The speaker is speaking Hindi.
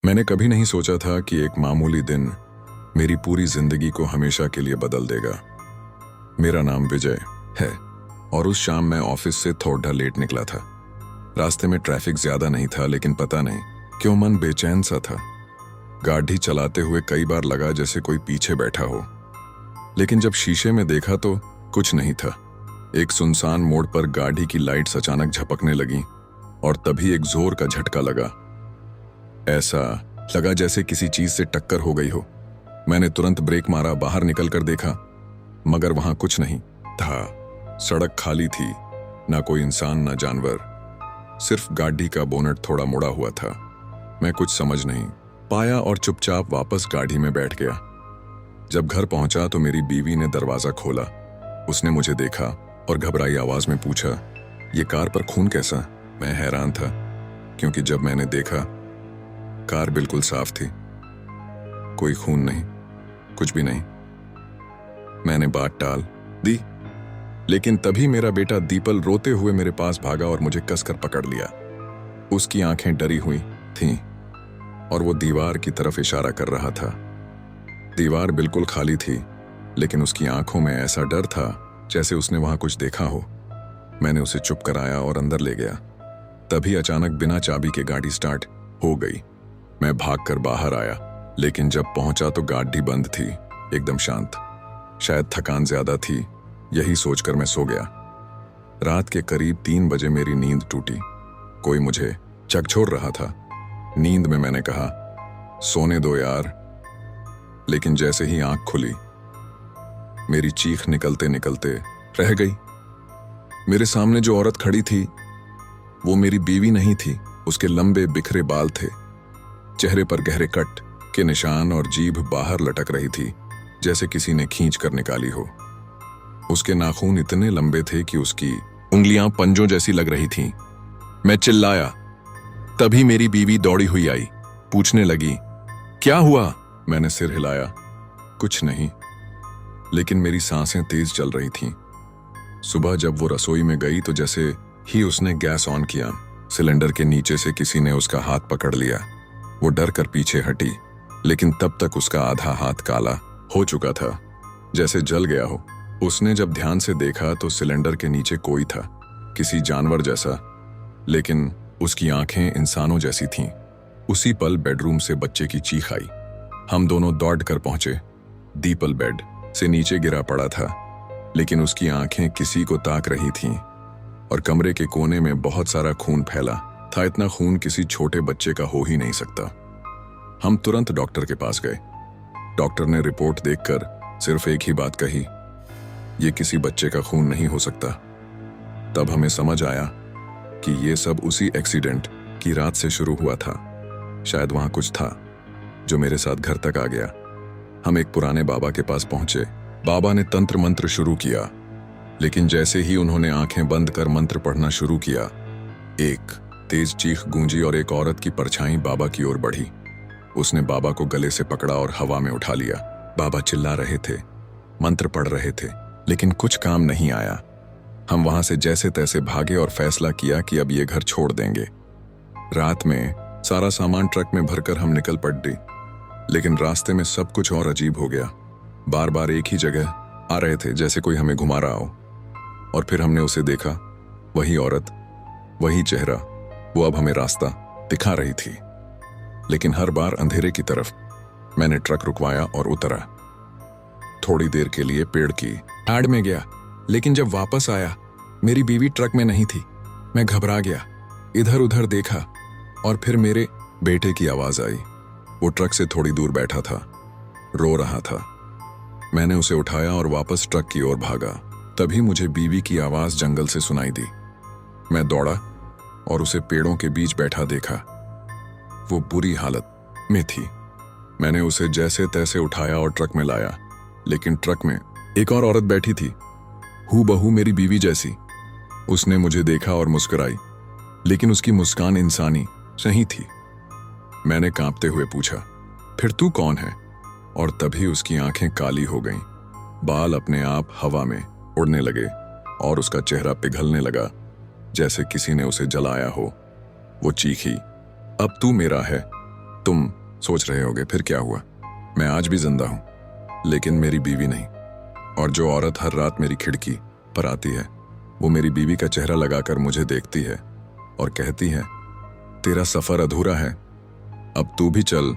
मैंने कभी नहीं सोचा था कि एक मामूली दिन मेरी पूरी जिंदगी को हमेशा के लिए बदल देगा। मेरा नाम विजय है और उस शाम मैं ऑफिस से थोड़ा लेट निकला था। रास्ते में ट्रैफिक ज्यादा नहीं था, लेकिन पता नहीं क्यों मन बेचैन सा था। गाड़ी चलाते हुए कई बार लगा जैसे कोई पीछे बैठा हो, लेकिन जब शीशे में देखा तो कुछ नहीं था। एक सुनसान मोड़ पर गाड़ी की लाइट्स अचानक झपकने लगी और तभी एक जोर का झटका लगा। ऐसा लगा जैसे किसी चीज से टक्कर हो गई हो। मैंने तुरंत ब्रेक मारा, बाहर निकलकर देखा, मगर वहां कुछ नहीं था। सड़क खाली थी, ना कोई इंसान ना जानवर, सिर्फ गाड़ी का बोनट थोड़ा मुड़ा हुआ था। मैं कुछ समझ नहीं पाया और चुपचाप वापस गाड़ी में बैठ गया। जब घर पहुंचा तो मेरी बीवी ने दरवाजा खोला। उसने मुझे देखा और घबराई आवाज में पूछा, ये कार पर खून कैसा? मैं हैरान था, क्योंकि जब मैंने देखा कार बिल्कुल साफ थी, कोई खून नहीं, कुछ भी नहीं। मैंने बात टाल दी, लेकिन तभी मेरा बेटा दीपल रोते हुए मेरे पास भागा और मुझे कसकर पकड़ लिया। उसकी आंखें डरी हुई थीं और वो दीवार की तरफ इशारा कर रहा था। दीवार बिल्कुल खाली थी, लेकिन उसकी आंखों में ऐसा डर था जैसे उसने वहां कुछ देखा हो। मैंने उसे चुप कराया और अंदर ले गया। तभी अचानक बिना चाबी के गाड़ी स्टार्ट हो गई। मैं भागकर बाहर आया, लेकिन जब पहुंचा तो गाड़ी बंद थी, एकदम शांत। शायद थकान ज्यादा थी, यही सोचकर मैं सो गया। रात के करीब 3 बजे मेरी नींद टूटी। कोई मुझे झकझोर रहा था। नींद में मैंने कहा, सोने दो यार। लेकिन जैसे ही आंख खुली, मेरी चीख निकलते निकलते रह गई। मेरे सामने जो औरत खड़ी थी वो मेरी बीवी नहीं थी। उसके लंबे बिखरे बाल थे, चेहरे पर गहरे कट के निशान और जीभ बाहर लटक रही थी जैसे किसी ने खींच कर निकाली हो। उसके नाखून इतने लंबे थे कि उसकी उंगलियां पंजों जैसी लग रही थीं। मैं चिल्लाया, तभी मेरी बीवी दौड़ी हुई आई, पूछने लगी, क्या हुआ? मैंने सिर हिलाया, कुछ नहीं, लेकिन मेरी सांसें तेज चल रही थीं। सुबह जब वो रसोई में गई तो जैसे ही उसने गैस ऑन किया, सिलेंडर के नीचे से किसी ने उसका हाथ पकड़ लिया। वो डर कर पीछे हटी, लेकिन तब तक उसका आधा हाथ काला हो चुका था, जैसे जल गया हो। उसने जब ध्यान से देखा तो सिलेंडर के नीचे कोई था, किसी जानवर जैसा, लेकिन उसकी आंखें इंसानों जैसी थीं। उसी पल बेडरूम से बच्चे की चीख आई। हम दोनों दौड़कर पहुंचे। दीपल बेड से नीचे गिरा पड़ा था, लेकिन उसकी आंखें किसी को ताक रही थीं और कमरे के कोने में बहुत सारा खून फैला था। इतना खून किसी छोटे बच्चे का हो ही नहीं सकता। हम तुरंत डॉक्टर के पास गए। डॉक्टर ने रिपोर्ट देखकर सिर्फ एक ही बात कही, ये किसी बच्चे का खून नहीं हो सकता। तब हमें समझ आया कि ये सब उसी एक्सीडेंट की रात से शुरू हुआ था। शायद वहां कुछ था जो मेरे साथ घर तक आ गया। हम एक पुराने बाबा के पास पहुंचे। बाबा ने तंत्र मंत्र शुरू किया, लेकिन जैसे ही उन्होंने आंखें बंद कर मंत्र पढ़ना शुरू किया, एक तेज चीख गूंजी और एक औरत की परछाई बाबा की ओर बढ़ी। उसने बाबा को गले से पकड़ा और हवा में उठा लिया। बाबा चिल्ला रहे थे, मंत्र पढ़ रहे थे, लेकिन कुछ काम नहीं आया। हम वहां से जैसे तैसे भागे और फैसला किया कि अब ये घर छोड़ देंगे। रात में सारा सामान ट्रक में भरकर हम निकल पड़े, लेकिन रास्ते में सब कुछ और अजीब हो गया। बार बार एक ही जगह आ रहे थे, जैसे कोई हमें घुमा रहा हो। और फिर हमने उसे देखा, वही औरत, वही चेहरा। वो अब हमें रास्ता दिखा रही थी, लेकिन हर बार अंधेरे की तरफ। मैंने ट्रक रुकवाया और उतरा। थोड़ी देर के लिए पेड़ की आड़ में गया, लेकिन जब वापस आया मेरी बीवी ट्रक में नहीं थी। मैं घबरा गया, इधर उधर देखा और फिर मेरे बेटे की आवाज आई। वो ट्रक से थोड़ी दूर बैठा था, रो रहा था। मैंने उसे उठाया और वापस ट्रक की ओर भागा। तभी मुझे बीवी की आवाज जंगल से सुनाई दी। मैं दौड़ा और उसे पेड़ों के बीच बैठा देखा। वो बुरी हालत में थी। मैंने उसे जैसे तैसे उठाया और ट्रक में लाया, लेकिन ट्रक में एक और औरत बैठी थी, हूबहू मेरी बीवी जैसी। उसने मुझे देखा और मुस्कुराई, लेकिन उसकी मुस्कान इंसानी नहीं थी। मैंने कांपते हुए पूछा, फिर तू कौन है? और तभी उसकी आंखें काली हो गईं, बाल अपने आप हवा में उड़ने लगे और उसका चेहरा पिघलने लगा जैसे किसी ने उसे जलाया हो। वो चीखी, अब तू मेरा है। तुम सोच रहे होगे फिर क्या हुआ? मैं आज भी जिंदा हूं, लेकिन मेरी बीवी नहीं। और जो औरत हर रात मेरी खिड़की पर आती है, वो मेरी बीवी का चेहरा लगाकर मुझे देखती है और कहती है, तेरा सफर अधूरा है, अब तू भी चल